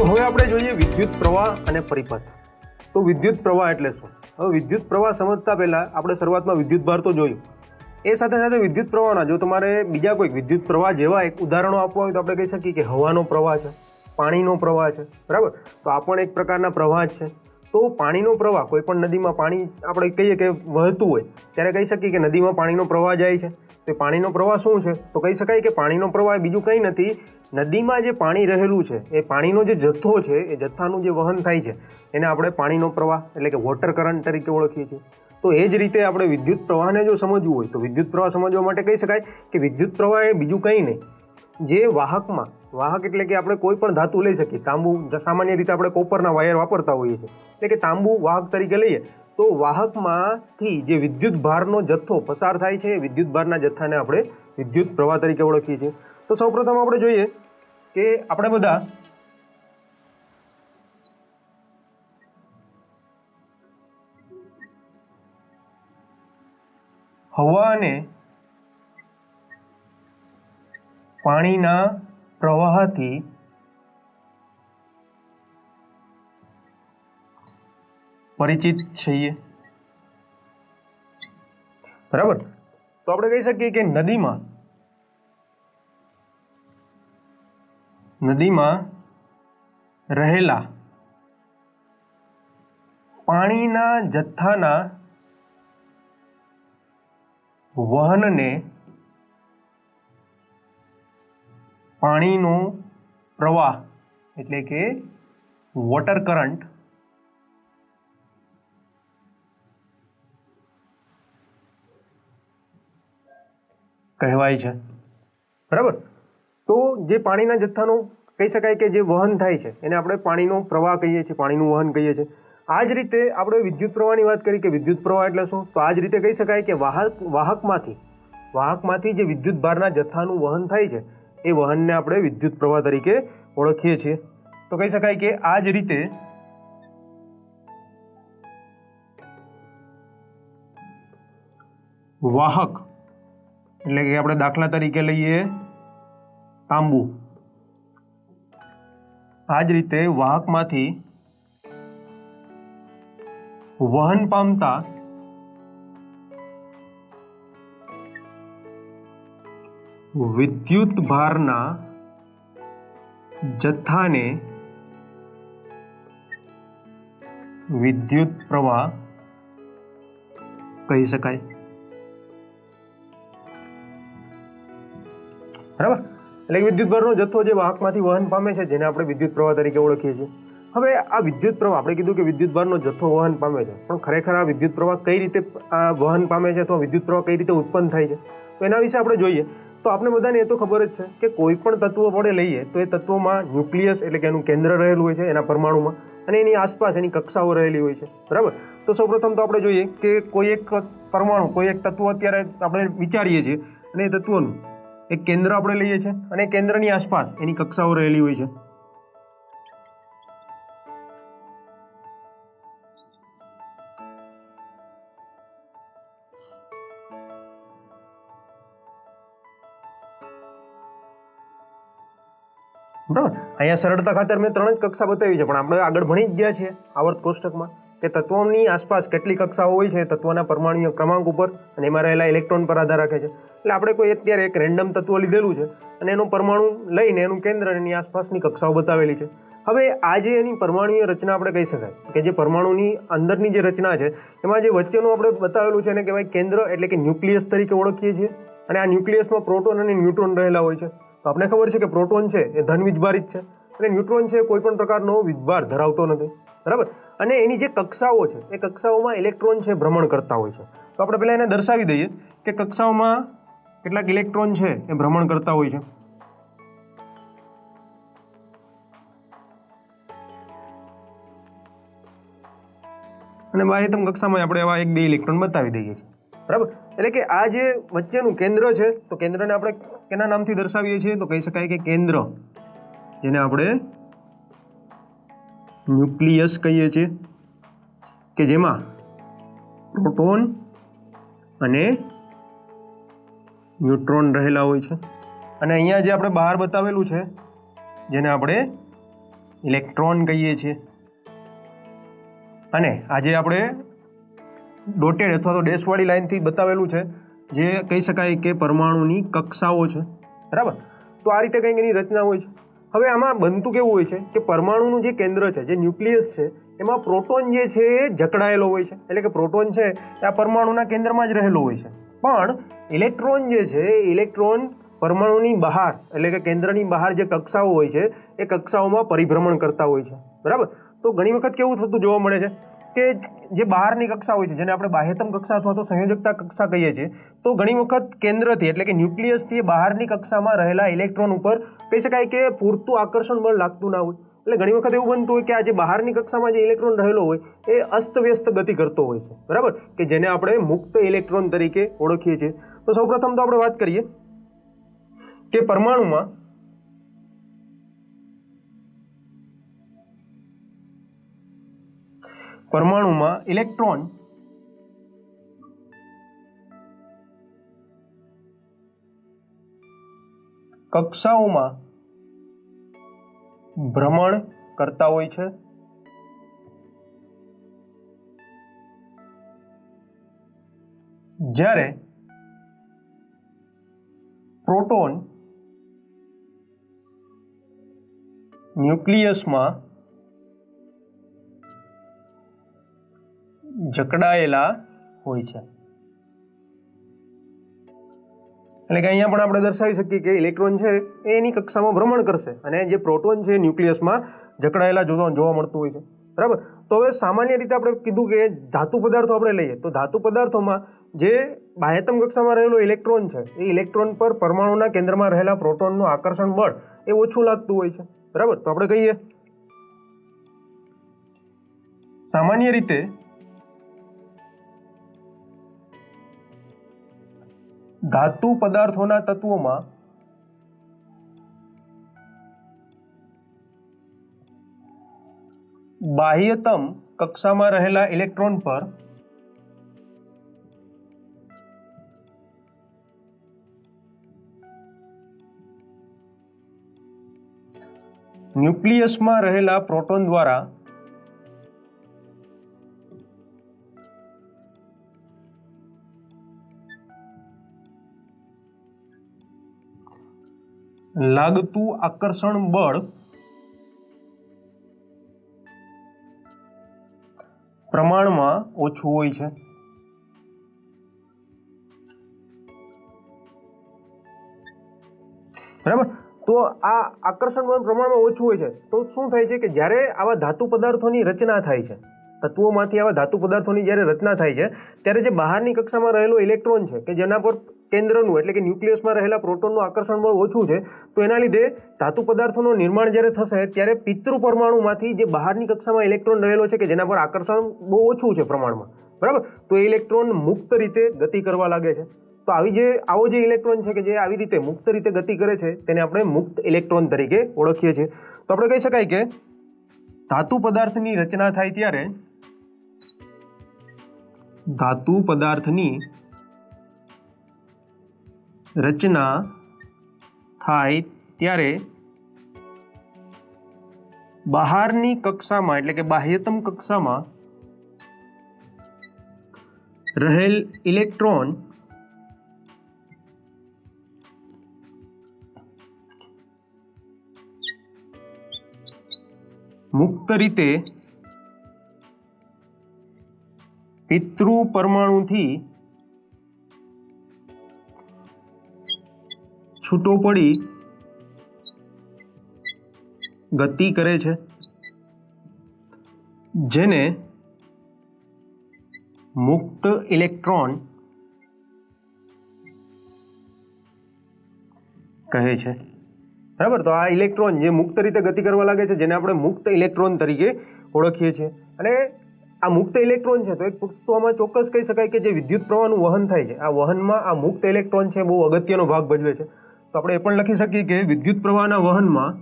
તો હવે આપણે જોઈએ વિદ્યુત પ્રવાહ અને પરિપથ. તો વિદ્યુત પ્રવાહ એટલે શું? હવે વિદ્યુત પ્રવાહ સમજતા પહેલા આપણે શરૂઆતમાં વિદ્યુત ભાર તો જોયું. એ સાથે સાથે વિદ્યુત પ્રવાહના જો તમારે બીજા કોઈક વિદ્યુત પ્રવાહ જેવા એક ઉદાહરણો આપવા હોય તો આપણે કહી શકીએ કે હવાનો પ્રવાહ છે, પાણીનો પ્રવાહ છે, બરાબર. તો આ પણ એક પ્રકારના પ્રવાહ જ છે. તો પાણીનો પ્રવાહ, કોઈ પણ નદીમાં પાણી આપણે કહીએ કે વહેતું હોય ત્યારે કહી શકીએ કે નદીમાં પાણીનો પ્રવાહ જાય છે. તો પાણીનો પ્રવાહ શું છે? તો કહી શકાય કે પાણીનો પ્રવાહ બીજું કંઈ નથી, નદીમાં જે પાણી રહેલું છે એ પાણીનો જે જથ્થો છે એ જથ્થાનું જે વહન થાય છે એને આપણે પાણીનો પ્રવાહ એટલે કે વોટર કરંટ તરીકે ઓળખીએ છીએ. તો એ જ રીતે આપણે વિદ્યુત પ્રવાહને જો સમજવું હોય તો વિદ્યુત પ્રવાહ સમજવા માટે કહી શકાય કે વિદ્યુત પ્રવાહ એ બીજું કંઈ નહીં, જે વાહકમાં, વાહક એટલે કે આપણે કોઈ પણ ધાતુ લઈ શકીએ, તાંબુ, સામાન્ય રીતે આપણે કોપરના વાયર વાપરતા હોઈએ છીએ, એટલે કે તાંબુ વાહક તરીકે લઈએ તો વાહકમાંથી જે વિદ્યુત ભારનો જથ્થો પસાર થાય છે એ વિદ્યુત ભારના જથ્થાને આપણે વિદ્યુત પ્રવાહ તરીકે ઓળખીએ છીએ. તો સૌપ્રથમ આપણે જોઈએ કે આપણે બધા હવા અને પાણીના પ્રવાહથી પરિચિત છીએ, બરાબર. તો આપણે કહી શકીએ કે નદીમાં રહેલા પાણીના જથ્થાના વહનને પાણીનો પ્રવાહ એટલે કે વોટર કરંટ કહેવાય છે, બરાબર. તો જે પાણીના જથ્થાનું કહી શકાય કે જે વહન થાય છે એને આપણે પાણીનો પ્રવાહ કહીએ છીએ, પાણીનું વહન કહીએ છીએ. આ જ રીતે આપણે વિદ્યુત પ્રવાહની વાત કરી કે વિદ્યુત પ્રવાહ એટલે શું? તો આ જ રીતે કહી શકાય કે વાહકમાંથી જે વિદ્યુત ભારના જથ્થાનું વહન થાય છે એ વહનને આપણે વિદ્યુત પ્રવાહ તરીકે ઓળખીએ છીએ. તો કહી શકાય કે આ જ રીતે વાહક એટલે કે આપણે દાખલા તરીકે લઈએ તાંબુ. આ જ રીતે વાહકમાંથી વહન પામતા વિદ્યુત ભારના જથ્થાને વિદ્યુત પ્રવાહ કહી શકાય, બરાબર. એટલે વિદ્યુત ભારનો જથ્થો જે વાહકમાંથી વહન પામે છે જેને આપણે વિદ્યુત પ્રવાહ તરીકે ઓળખીએ છીએ. હવે આ વિદ્યુત પ્રવાહ, આપણે કીધું કે વિદ્યુત ભારનો જથ્થો વહન પામે છે, પણ ખરેખર આ વિદ્યુત પ્રવાહ કઈ રીતે આ વહન પામે છે અથવા વિદ્યુત પ્રવાહ કઈ રીતે ઉત્પન્ન થાય છે તો એના વિશે આપણે જોઈએ. તો આપણે બધાને એ તો ખબર જ છે કે કોઈ પણ તત્વ આપણે લઈએ તો એ તત્વમાં ન્યુક્લિયસ એટલે કે એનું કેન્દ્ર રહેલું હોય છે એના પરમાણુમાં, અને એની આસપાસ એની કક્ષાઓ રહેલી હોય છે, બરાબર. તો સૌપ્રથમ તો આપણે જોઈએ કે કોઈ એક પરમાણુ, કોઈ એક તત્વ અત્યારે આપણે વિચારીએ છીએ અને એ તત્વનું એક કેન્દ્ર આપણે લઈએ છીએ અને કેન્દ્રની આસપાસ એની કક્ષાઓ રહેલી હોય છે. બરાબર. અહીંયા સરળતા ખાતર મેં 3 જ કક્ષા બતાવી છે, પણ આપણે આગળ ભણી જ ગયા છીએ આવર્ત કોષ્ટકમાં કે તત્વોની આસપાસ કેટલી કક્ષાઓ હોય છે તત્વના પરમાણુય ક્રમાંક ઉપર અને એમાં રહેલા ઇલેક્ટ્રોન પર આધાર રાખે છે. એટલે આપણે કોઈ અત્યારે એક રેન્ડમ તત્વ લીધેલું છે અને એનું પરમાણુ લઈને એનું કેન્દ્ર એની આસપાસની કક્ષાઓ બતાવેલી છે. હવે આ જે એની પરમાણુય રચના આપણે કહી શકાય કે જે પરમાણુની અંદરની જે રચના છે એમાં જે વચ્ચેનું આપણે બતાવેલું છે એને કહેવાય કેન્દ્ર એટલે કે ન્યુક્લિયસ તરીકે ઓળખીએ છીએ. અને આ ન્યુક્લિયસમાં પ્રોટોન અને ન્યુટ્રોન રહેલા હોય છે. તો આપણે ખબર છે કે પ્રોટોન છે એ ધન વીજભારિત છે અને ન્યુટ્રોન છે કોઈ પણ પ્રકારનો વીજભાર ધરાવતો નથી, બરાબર. અને એની જે કક્ષાઓ છે એ કક્ષાઓમાં ઇલેક્ટ્રોન છે ભ્રમણ કરતા હોય છે. તો આપણે પહેલા એને દર્શાવી દઈએ કે કક્ષાઓમાં કેટલાક ઇલેક્ટ્રોન છે એ ભ્રમણ કરતા હોય છે. અને બાહ્યતમ કક્ષામાં આપણે આવા 1-2 ઇલેક્ટ્રોન બતાવી દઈએ છીએ, બરાબર. એટલે કે આ જે વચ્ચેનું કેન્દ્ર છે તો કેન્દ્રને આપણે કેના નામથી દર્શાવીએ છીએ તો કહી શકાય કે કેન્દ્ર, જેને આપણે ન્યુક્લિયસ કહીએ છીએ, કે જેમાં પ્રોટોન અને ન્યુટ્રોન રહેલા હોય છે. અને અહીંયા જે આપણે બહાર બતાવેલું છે જેને આપણે ઇલેક્ટ્રોન કહીએ છીએ. અને આજે આપણે ડોટેડ અથવા તો ડેશવાળી લાઇનથી બતાવેલું છે, જે કહી શકાય કે પરમાણુની કક્ષાઓ છે. બરાબર. તો આ રીતે કંઈક એની રચના હોય છે. હવે આમાં બનતું કેવું હોય છે કે પરમાણુનું જે કેન્દ્ર છે, જે ન્યુક્લિયસ છે, એમાં પ્રોટોન જે છે એ જકડાયેલો હોય છે. એટલે કે પ્રોટોન છે એ આ પરમાણુના કેન્દ્રમાં જ રહેલો હોય છે. પણ ઇલેક્ટ્રોન જે છે એ ઇલેક્ટ્રોન પરમાણુની બહાર, એટલે કે કેન્દ્રની બહાર જે કક્ષાઓ હોય છે એ કક્ષાઓમાં પરિભ્રમણ કરતા હોય છે. બરાબર. તો ઘણી વખત કેવું થતું જોવા મળે છે કે જે બહારની કક્ષા હોય છે, જેને આપણે બાહ્યતમ કક્ષા અથવા તો સંયોજકતા કક્ષા કહીએ છીએ, તો ઘણી વખત કેન્દ્રથી એટલે કે ન્યુક્લિયસથી બહારની કક્ષામાં રહેલા ઇલેક્ટ્રોન ઉપર કહી શકાય કે પૂરતું આકર્ષણ બળ લાગતું ના હોય. એટલે ઘણી વખત એવું બનતું હોય કે આ જે બહારની કક્ષામાં જે ઇલેક્ટ્રોન રહેલો હોય એ અસ્તવ્યસ્ત ગતિ કરતો હોય છે. બરાબર. કે જેને આપણે મુક્ત ઇલેક્ટ્રોન તરીકે ઓળખીએ છીએ. તો સૌપ્રથમ તો આપણે વાત કરીએ કે પરમાણુમાં ઇલેક્ટ્રોન કક્ષાઓમાં ભ્રમણ કરતા હોય છે. જ્યારે પ્રોટોન ન્યુક્લિયસમાં જકડાયેલા હોય છે. એટલે કે અહીંયા પણ આપણે દર્શાવી શકીએ કે ઇલેક્ટ્રોન છે એ એની કક્ષામાં ભ્રમણ કરશે અને જે પ્રોટોન છે ન્યુક્લિયસમાં જકડાયેલા જોવા મળતું હોય છે. બરાબર. તો હવે સામાન્ય રીતે આપણે કીધું કે ધાતુ પદાર્થો આપણે લઈએ તો ધાતુ પદાર્થોમાં જે બાહ્યતમ કક્ષામાં રહેલો ઇલેક્ટ્રોન છે એ ઇલેક્ટ્રોન પર પરમાણુના કેન્દ્રમાં રહેલા પ્રોટોનનું આકર્ષણ બળ એ ઓછું લાગતું હોય છે. બરાબર. તો આપણે કહીએ સામાન્ય રીતે ધાતુ પદાર્થોના તત્વોમાં બાહ્યતમ કક્ષામાં રહેલા ઇલેક્ટ્રોન પર ન્યુક્લિયસમાં રહેલા પ્રોટોન દ્વારા લાગતું આકર્ષણ બળ પ્રમાણમાં ઓછું હોય છે. બરાબર. તો આ આકર્ષણ બળ પ્રમાણમાં ઓછું હોય છે તો શું થાય છે કે જ્યારે આવા ધાતુ પદાર્થોની રચના થાય છે, તત્વોમાંથી આવા ધાતુ પદાર્થોની જ્યારે રચના થાય છે ત્યારે જે બહારની કક્ષામાં રહેલો ઇલેક્ટ્રોન છે કે જેના પર કેન્દ્રનું એટલે કે ન્યુક્લિયસમાં રહેલા પ્રોટોનનું આકર્ષણ બળ ઓછું છે, તો એના લીધે ધાતુ પદાર્થોનું નિર્માણ જ્યારે થશે ત્યારે પિતૃ પરમાણુમાંથી જે બહારની કક્ષામાં ઇલેક્ટ્રોન રહેલો છે કે જેના પર આકર્ષણ બહુ ઓછું છે પ્રમાણમાં. બરાબર. તો એ ઇલેક્ટ્રોન મુક્ત રીતે ગતિ કરવા લાગે છે. તો આવો જે ઇલેક્ટ્રોન છે કે જે આવી રીતે મુક્ત રીતે ગતિ કરે છે તેને આપણે મુક્ત ઇલેક્ટ્રોન તરીકે ઓળખીએ છીએ. તો આપણે કહી શકાય કે ધાતુ પદાર્થની રચના થાય ત્યારે ધાતુ પદાર્થની રચના થાય ત્યારે બહારની કક્ષામાં એટલે કે બાહ્યતમ કક્ષામાં રહેલ ઇલેક્ટ્રોન મુક્ત રીતે પિતૃ પરમાણુથી છૂટો પડી ગતિ કરે છે, જેને મુક્ત ઇલેક્ટ્રોન કહે છે. બરાબર. તો આ ઇલેક્ટ્રોન જે મુક્ત રીતે ગતિ કરવા લાગે છે જેને આપણે મુક્ત ઇલેક્ટ્રોન તરીકે ઓળખીએ છીએ. અને આ મુક્ત ઇલેક્ટ્રોન છે તો એક વસ્તુમાં ચોક્કસ કહી શકાય કે જે વિદ્યુત પ્રવાહનું વહન થાય છે આ વહનમાં આ મુક્ત ઇલેક્ટ્રોન છે બહુ અગત્યનો ભાગ ભજવે છે. તો આપણે એ પણ લખી શકીએ કે વિદ્યુત પ્રવાહના વહનમાં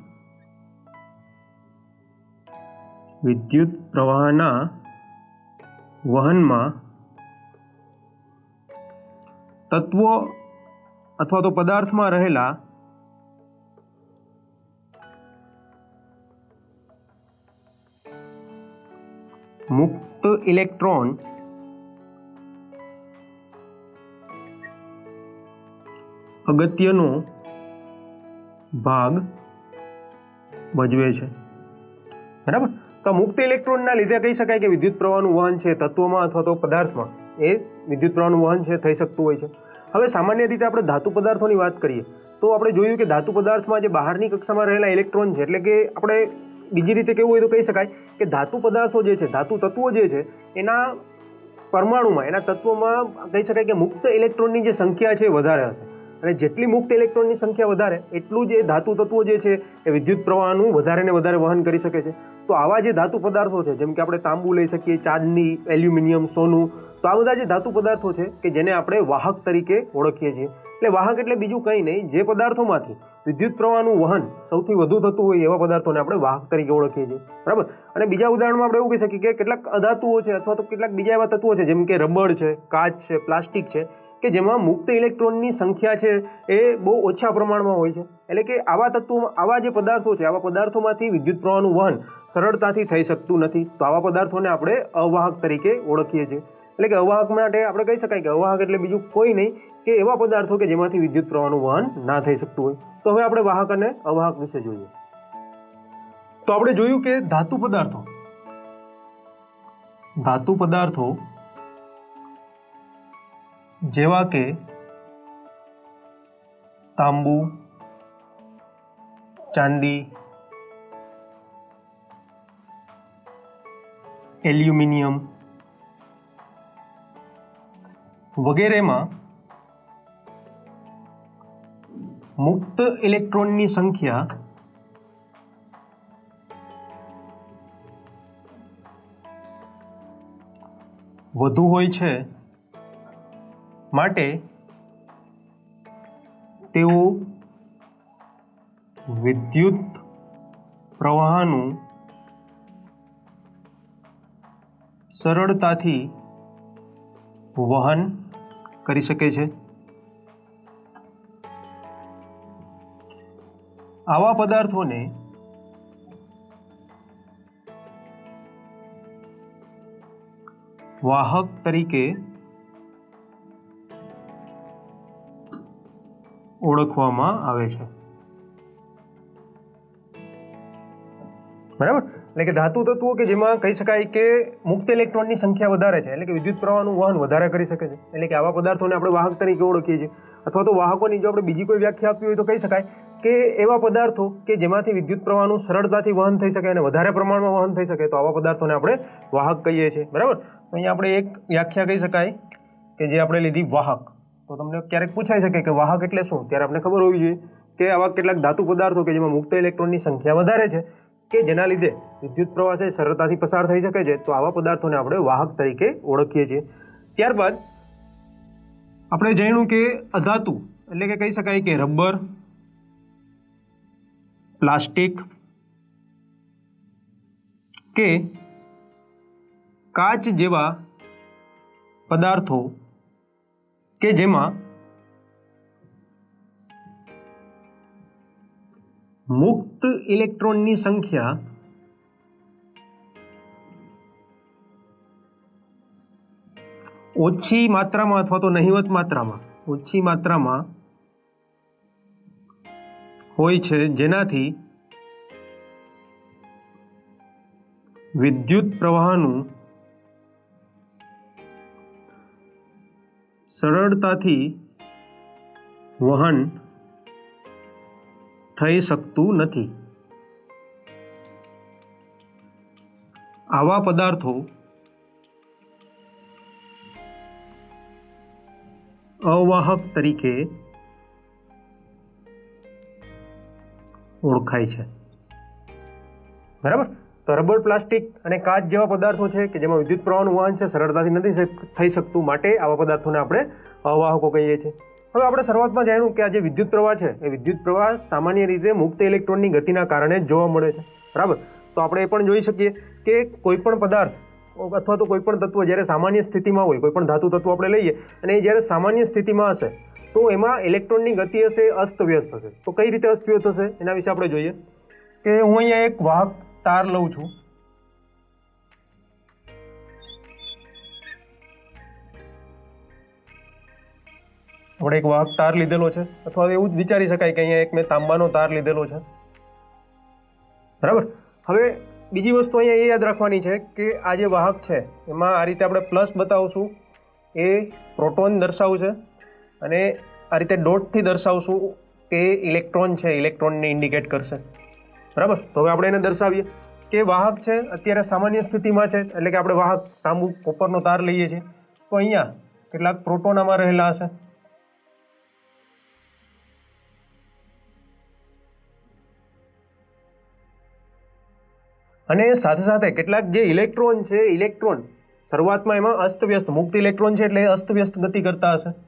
તત્વો અથવા તો પદાર્થમાં રહેલા મુક્ત ઇલેક્ટ્રોન અગત્યનો ભાગ ભજવે છે, બરાબર. તો મુક્ત ઇલેક્ટ્રોનના લીધે કહી શકાય કે વિદ્યુત પ્રવાહનું વહન છે તત્વમાં અથવા તો પદાર્થમાં એ વિદ્યુત પ્રવાહનું વહન છે થઈ શકતું હોય છે. હવે સામાન્ય રીતે આપણે ધાતુ પદાર્થોની વાત કરીએ તો આપણે જોયું કે ધાતુ પદાર્થમાં જે બહારની કક્ષામાં રહેલા ઇલેક્ટ્રોન છે, એટલે કે આપણે બીજી રીતે કેવું હોય તો કહી શકાય કે ધાતુ પદાર્થો જે છે, ધાતુ તત્વો જે છે એના પરમાણુમાં, એના તત્વોમાં કહી શકાય કે મુક્ત ઇલેક્ટ્રોનની જે સંખ્યા છે એ વધારે હશે, અને જેટલી મુક્ત ઇલેક્ટ્રોનની સંખ્યા વધારે એટલું જ એ ધાતુ તત્વો જે છે એ વિદ્યુત પ્રવાહનું વધારે ને વધારે વહન કરી શકે છે. તો આવા જે ધાતુ પદાર્થો છે, જેમ કે આપણે તાંબુ લઈ શકીએ, ચાંદની, એલ્યુમિનિયમ, સોનું, તો આ બધા જે ધાતુ પદાર્થો છે કે જેને આપણે વાહક તરીકે ઓળખીએ છીએ. એટલે વાહક એટલે બીજું કંઈ નહીં, જે પદાર્થોમાંથી વિદ્યુત પ્રવાહનું વહન સૌથી વધુ થતું હોય એવા પદાર્થોને આપણે વાહક તરીકે ઓળખીએ છીએ, બરાબર. અને બીજા ઉદાહરણમાં આપણે એવું કહી શકીએ કે કેટલાક અધાતુઓ છે અથવા તો કેટલાક બીજા એવા તત્વો છે, જેમ કે રબર છે, કાચ છે, પ્લાસ્ટિક છે, કે જેમાં મુક્ત ઇલેક્ટ્રોનની સંખ્યા છે એ બહુ ઓછા પ્રમાણમાં હોય છે. એટલે કે આવા તત્વોમાં, આવા જે પદાર્થો છે, આવા પદાર્થોમાંથી વિદ્યુત પ્રવાહનું વહન સરળતાથી થઈ શકતું નથી. તો આવા પદાર્થોને આપણે અવાહક તરીકે ઓળખીએ છીએ. એટલે કે અવાહક માટે આપણે કહી શકાય કે અવાહક એટલે બીજું કોઈ નહીં કે એવા પદાર્થો કે જેમાંથી વિદ્યુત પ્રવાહનું વહન ના થઈ શકતું હોય. તો હવે આપણે વાહક અને અવાહક વિશે જોઈએ. તો આપણે જોયું કે ધાતુ પદાર્થો જેવા કે તાંબુ, ચાંદી, એલ્યુમિનિયમ વગેરેમાં મુક્ત ઇલેક્ટ્રોનની સંખ્યા વધુ હોય છે, માટે તેઓ વિદ્યુત પ્રવાહનું સરળતાથી વહન કરી શકે છે. આવા પદાર્થોને વાહક તરીકે ઓળખવામાં આવે છે, બરાબર. એટલે કે ધાતુ તત્વો કે જેમાં કહી શકાય કે મુક્ત ઇલેક્ટ્રોનની સંખ્યા વધારે છે, એટલે કે વિદ્યુત પ્રવાહનું વહન વધારે કરી શકે છે, એટલે કે આવા પદાર્થોને આપણે વાહક તરીકે ઓળખીએ છીએ. અથવા તો વાહકોની જો આપણે બીજી કોઈ વ્યાખ્યા આપવી હોય તો કહી શકાય કે એવા પદાર્થો કે જેમાંથી વિદ્યુત પ્રવાહનું સરળતાથી વહન થઈ શકે અને વધારે પ્રમાણમાં વહન થઈ શકે, તો આવા પદાર્થોને આપણે વાહક કહીએ છીએ, બરાબર. તો અહીંયા આપણે એક વ્યાખ્યા કહી શકાય કે જે આપણે લીધી વાહક. તો તમને ક્યારેક પૂછાઈ શકે કે વાહક એટલે શું, ત્યારે આપણે ખબર હોવી જોઈએ કે આવા કેટલાક ધાતુ પદાર્થો કે જેમાં મુક્ત ઇલેક્ટ્રોનની સંખ્યા વધારે છે કે જેના લીધે વિદ્યુત પ્રવાહ છે સરળતાથી પસાર થઈ શકે છે, તો આવા પદાર્થોને આપણે વાહક તરીકે ઓળખીએ છીએ. ત્યારબાદ આપણે જાણ્યું કે અધાતુ એટલે કે કહી શકાય કે રબર, પ્લાસ્ટિક કે કાચ જેવા પદાર્થો કે જેમાં મુક્ત ઇલેક્ટ્રોનની સંખ્યા ઓછી માત્રામાં અથવા તો નહિવત માત્રામાં, ઓછી માત્રામાં હોય છે, જેનાથી વિદ્યુત પ્રવાહનું સરળતાથી વહન થઈ શકતું નથી. આવા પદાર્થો અવાહક તરીકે ઓળખાય છે, બરાબર. તો રબર, પ્લાસ્ટિક અને કાચ જેવા પદાર્થો છે કે જેમાં વિદ્યુત પ્રવાહનું વહન છે સરળતાથી નથી થઈ શકતું, માટે આવા પદાર્થોને આપણે અવાહકો કહીએ છીએ. હવે આપણે શરૂઆતમાં જાણ્યું કે આ જે વિદ્યુત પ્રવાહ છે એ વિદ્યુત પ્રવાહ સામાન્ય રીતે મુક્ત ઇલેક્ટ્રોનની ગતિના કારણે જ જોવા મળે છે, બરાબર. તો આપણે એ પણ જોઈ શકીએ કે કોઈ પણ પદાર્થ અથવા તો કોઈ પણ તત્વ જ્યારે સામાન્ય સ્થિતિમાં હોય, કોઈ પણ ધાતુ તત્વ આપણે લઈએ અને એ જ્યારે સામાન્ય સ્થિતિમાં હશે તો એમાં ઇલેક્ટ્રોનની ગતિ હશે અસ્તવ્યસ્ત હશે. તો કઈ રીતે અસ્તવ્યસ્ત હશે એના વિશે આપણે જોઈએ કે હું અહીંયા એક વાહક તાર લઉં છું આપણે એક વાહક તાર લીધેલો છે, અથવા એવું જ વિચારી શકાય કે અહીંયા એક મેં તાંબાનો તાર લીધેલો છે, બરાબર. હવે બીજી વસ્તુ અહીંયા એ યાદ રાખવાની છે કે આ જે વાહક છે એમાં આ રીતે આપણે પ્લસ બતાવશું એ પ્રોટોન દર્શાવશે, અને આ રીતે ડોટથી દર્શાવશું કે ઇલેક્ટ્રોન છે, ઇલેક્ટ્રોનને ઇન્ડિકેટ કરશે, બરાબર. તો હવે આપણે એને દર્શાવીએ કે વાહક છે અત્યારે સામાન્ય સ્થિતિમાં છે, એટલે કે આપણે વાહક તાંબુ કોપરનો તાર લઈએ છીએ, તો અહીંયા કેટલાક પ્રોટોન આમાં રહેલા હશે, અને સાથે સાથે કેટલાક જે ઇલેક્ટ્રોન છે, ઇલેક્ટ્રોન શરૂઆતમાં એમાં અસ્તવ્યસ્ત મુક્ત ઇલેક્ટ્રોન છે એટલે અસ્તવ્યસ્ત ગતિ કરતા હશે.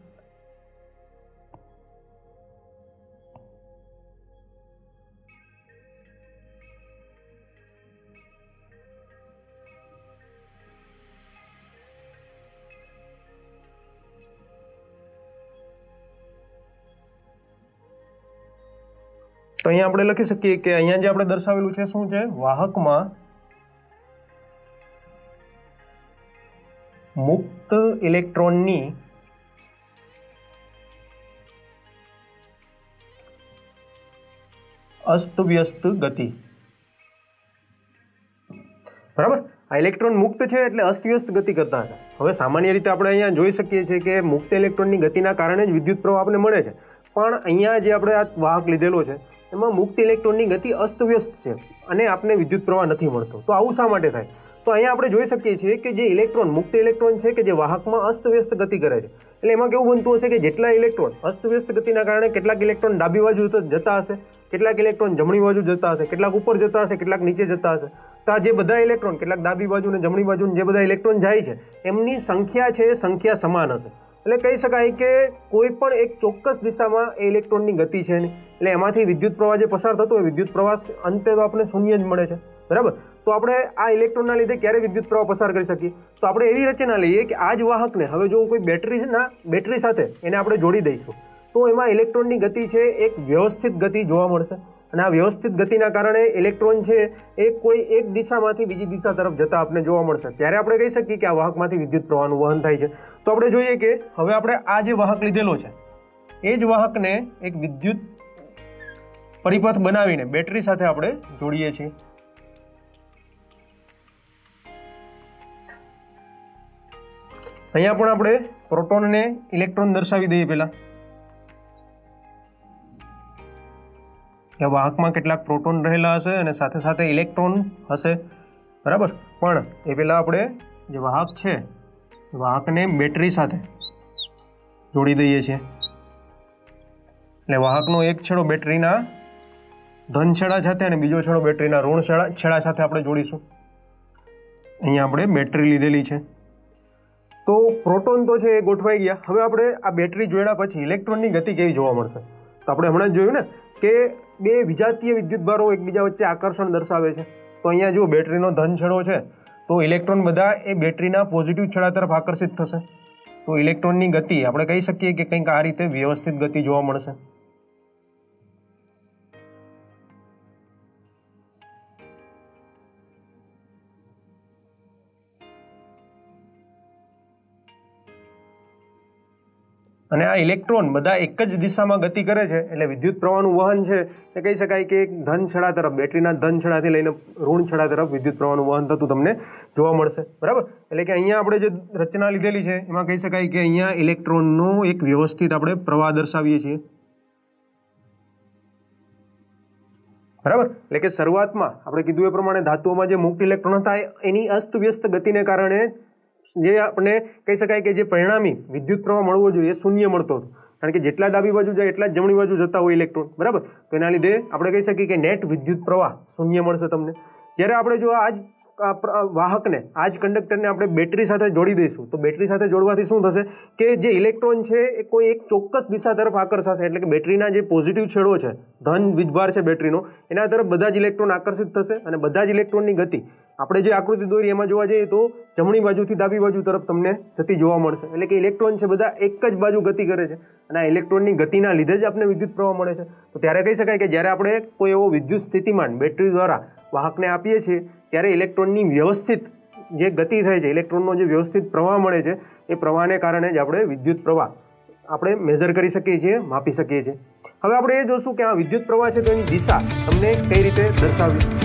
તો અહીંયા આપણે લખી શકીએ કે અહીંયા જે આપણે દર્શાવેલું છે શું છે, વાહકમાં મુક્ત ઇલેક્ટ્રોનની અસ્તવ્યસ્ત ગતિ, બરાબર. આ ઇલેક્ટ્રોન મુક્ત છે એટલે અસ્તવ્યસ્ત ગતિ કરતા હશે. હવે સામાન્ય રીતે આપણે અહીંયા જોઈ શકીએ છીએ કે મુક્ત ઇલેક્ટ્રોનની ગતિના કારણે જ વિદ્યુત પ્રવાહ આપણને મળે છે, પણ અહીંયા જે આપણે આ વાહક લીધેલો છે એમાં મુક્ત ઇલેક્ટ્રોનની ગતિ અસ્તવ્યસ્ત છે અને આપને વિદ્યુત પ્રવાહ નથી મળતો. તો આવું શા માટે થાય? તો અહીંયા આપણે જોઈ શકીએ છીએ કે જે ઇલેક્ટ્રોન મુક્ત ઇલેક્ટ્રોન છે કે જે વાહકમાં અસ્તવ્યસ્ત ગતિ કરે છે, એટલે એમાં કેવું બનતું હશે કે જેટલા ઇલેક્ટ્રોન અસ્તવ્યસ્ત ગતિના કારણે કેટલાક ઇલેક્ટ્રોન ડાબી બાજુ જતા હશે, કેટલાક ઇલેક્ટ્રોન જમણી બાજુ જતા હશે, કેટલાક ઉપર જતા હશે, કેટલાક નીચે જતા હશે. તો આ જે બધા ઇલેક્ટ્રોન કેટલાક ડાબી બાજુ અને જમણી બાજુ જે બધા ઇલેક્ટ્રોન જાય છે એમની સંખ્યા છે એ સંખ્યા સમાન હશે. એટલે કહી શકાય કે કોઈ પણ એક ચોક્કસ દિશામાં એ ઇલેક્ટ્રોનની ગતિ છે નહીં, એટલે એમાંથી વિદ્યુત પ્રવાહ જે પસાર થતો હોય વિદ્યુત પ્રવાહ અંતે તો આપણે શૂન્ય જ મળે છે, બરાબર. તો આપણે આ ઇલેક્ટ્રોનના લીધે ક્યારે વિદ્યુત પ્રવાહ પસાર કરી શકીએ? તો આપણે એવી રચના લઈએ કે આ જ વાહકને હવે જો કોઈ બેટરી સાથે એને આપણે જોડી દઈશું તો એમાં ઇલેક્ટ્રોનની ગતિ છે એક વ્યવસ્થિત ગતિ જોવા મળશે, અને આ વ્યવસ્થિત ગતિના કારણે ઇલેક્ટ્રોન છે એ કોઈ એક દિશામાંથી બીજી દિશા તરફ જતા આપણે જોવા મળશે. ત્યારે આપણે કહી શકીએ કે આ વાહકમાંથી વિદ્યુત પ્રવાહનું વહન થાય છે. તો આપણે જોઈએ કે હવે આપણે આ જે વાહક લીધેલો છે એ જ વાહકને એક વિદ્યુત પરિપથ બનાવીને બેટરી સાથે આપણે જોડીએ છીએ. અહીંયા પણ આપણે પ્રોટોનને ઇલેક્ટ્રોન દર્શાવી દઈએ પહેલા. વાહકમાં કેટલાક પ્રોટોન રહેલા હશે અને સાથે સાથે ઇલેક્ટ્રોન હશે, બરાબર. પણ એ પહેલા આપણે જે વાહક છે વાહકને બેટરી સાથે જોડી દઈએ છીએ. એટલે વાહકનો એક છેડો બેટરીના ધન છેડા સાથે અને બીજો છેડો બેટરીના ઋણ છેડા સાથે આપણે જોડીશું. અહીંયા આપણે બેટરી લીધેલી છે. તો પ્રોટોન તો છે એ ગોઠવાઈ ગયા. હવે આપણે આ બેટરી જોડ્યા પછી ઇલેક્ટ્રોનની ગતિ કેવી જોવા મળશે? તો આપણે હમણાં જ જોયું ને કે બે વિજાતીય વિદ્યુતભારો એકબીજા વચ્ચે આકર્ષણ દર્શાવે છે. તો અહીંયા જો બેટરીનો ધન છેડો છે તો ઇલેક્ટ્રોન બધા એ બેટરીના પોઝિટિવ છેડા તરફ આકર્ષિત થશે. તો ઇલેક્ટ્રોનની ગતિ આપણે કહી શકીએ કે કંઈક આ રીતે વ્યવસ્થિત ગતિ જોવા મળશે. અને આ ઇલેક્ટ્રોન બધા એક જ દિશામાં ગતિ કરે છે એટલે વિદ્યુત પ્રવાહનું વહન છે એ કહી શકાય કે એક ધન છેડા તરફ બેટરીના ધન છેડાથી લઈને ઋણ છેડા તરફ વિદ્યુત પ્રવાહનું વહન થતું તમને જોવા મળશે, બરાબર. એટલે કે અહીંયા આપણે જે રચના લીધેલી છે એમાં કહી શકાય કે અહીંયા ઇલેક્ટ્રોનનો એક વ્યવસ્થિત આપણે પ્રવાહ દર્શાવીએ છીએ, બરાબર. એટલે કે શરૂઆતમાં આપણે કીધું એ પ્રમાણે ધાતુઓમાં જે મુક્ત ઇલેક્ટ્રોન હતા એની અસ્તવ્યસ્ત ગતિને કારણે જે આપણે કહી શકાય કે જે પરિણામી વિદ્યુત પ્રવાહ મળવો જોઈએ એ શૂન્ય મળતો હતો, કારણ કે જેટલા ડાબી બાજુ જાય એટલા જ જમણી બાજુ જતા હોય ઇલેક્ટ્રોન, બરાબર. તો એના લીધે આપણે કહી શકીએ કે નેટ વિદ્યુત પ્રવાહ શૂન્ય મળશે તમને. જ્યારે આપણે જો આ જ વાહકને આ જ કંડક્ટરને આપણે બેટરી સાથે જોડી દઈશું તો બેટરી સાથે જોડવાથી શું થશે કે જે ઇલેક્ટ્રોન છે એ કોઈ એક ચોક્કસ દિશા તરફ આકર્ષાશે. એટલે કે બેટરીના જે પોઝિટિવ છેડો છે ધન વીજભાર છે બેટરીનો એના તરફ બધા જ ઇલેક્ટ્રોન આકર્ષિત થશે અને બધા જ ઇલેક્ટ્રોનની ગતિ આપણે જે આકૃતિ દોરી એમાં જોવા જઈએ તો જમણી બાજુથી ડાબી બાજુ તરફ તમને જતી જોવા મળશે. એટલે કે ઇલેક્ટ્રોન છે બધા એક જ બાજુ ગતિ કરે છે અને આ ઇલેક્ટ્રોનની ગતિના લીધે જ આપણે વિદ્યુત પ્રવાહ મળે છે. તો ત્યારે કહી શકાય કે જ્યારે આપણે કોઈ એવો વિદ્યુત સ્થિતિમાન બેટરી દ્વારા વાહકને આપીએ છીએ ત્યારે ઇલેક્ટ્રોનની વ્યવસ્થિત જે ગતિ થાય છે, ઇલેક્ટ્રોનનો જે વ્યવસ્થિત પ્રવાહ મળે છે એ પ્રવાહને કારણે જ આપણે વિદ્યુત પ્રવાહ આપણે મેઝર કરી શકીએ છીએ, માપી શકીએ છીએ. હવે આપણે એ જોશું કે આ વિદ્યુત પ્રવાહ છે તો એની દિશા તમને કઈ રીતે દર્શાવવી.